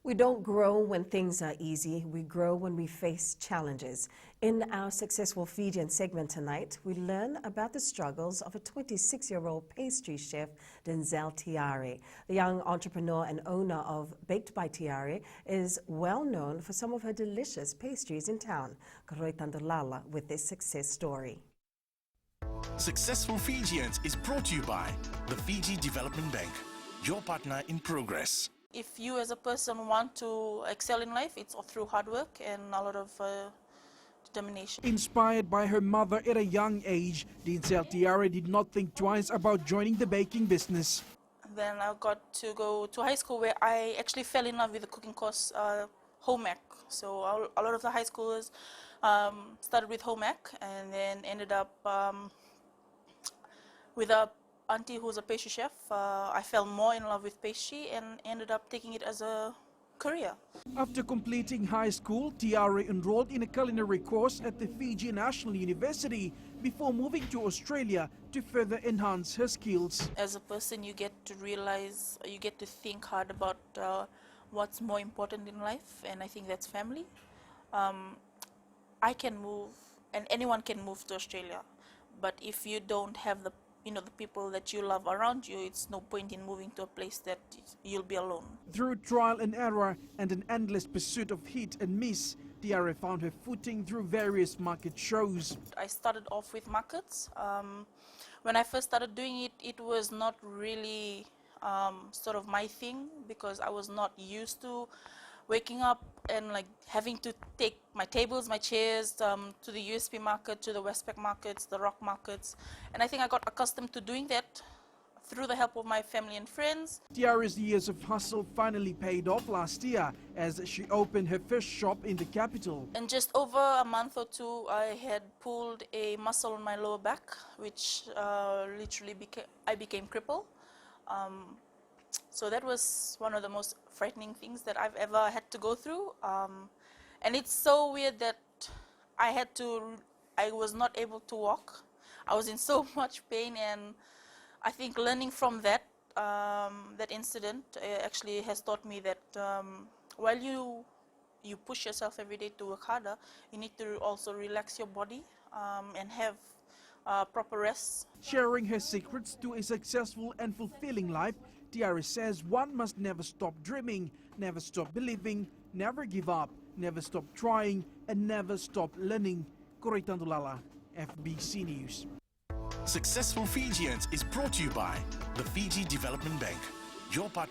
We don't grow when things are easy. We grow when we face challenges. In our Successful Fijian segment tonight, we learn about the struggles of a 26-year-old pastry chef, Denzel Tiare. The young entrepreneur and owner of Baked by Tiare is well known for some of her delicious pastries in town. Lala with this success story. Successful Fijians is brought to you by the Fiji Development Bank, your partner in progress. If you as a person want to excel in life, it's through hard work and a lot of determination. Inspired by her mother at a young age, Denzel Tiare did not think twice about joining the baking business. Then I got to go to high school where I actually fell in love with the cooking course, home ec. So a lot of the high schoolers started with home ec and then ended up with a auntie who's a pastry chef. I fell more in love with pastry and ended up taking it as a career. After completing high school, Tiare enrolled in a culinary course at the Fiji National University before moving to Australia to further enhance her skills. As a person, you get to realize, you get to think hard about what's more important in life, and I think that's family. I can move, and anyone can move to Australia, but if you don't have the people that you love around you, it's no point in moving to a place that you'll be alone. Through trial and error and an endless pursuit of hit and miss, Tiare found her footing through various market shows. I started off with markets. When I first started doing it, it was not really sort of my thing because I was not used to waking up and like having to take my tables, my chairs to the USP market, to the Westpac markets, the Rock markets. And I think I got accustomed to doing that through the help of my family and friends. Tiare's years of hustle finally paid off last year as she opened her first shop in the capital. In just over a month or two, I had pulled a muscle on my lower back, which literally I became crippled. So that was one of the most frightening things that I've ever had to go through. And it's so weird that I was not able to walk. I was in so much pain, and I think learning from that incident actually has taught me that while you push yourself every day to work harder, you need to also relax your body and have proper rest. Sharing her secrets to a successful and fulfilling life, Tiare says one must never stop dreaming, never stop believing, never give up, never stop trying, and never stop learning. Lala, FBC News. Successful Fijians is brought to you by the Fiji Development Bank, your partner.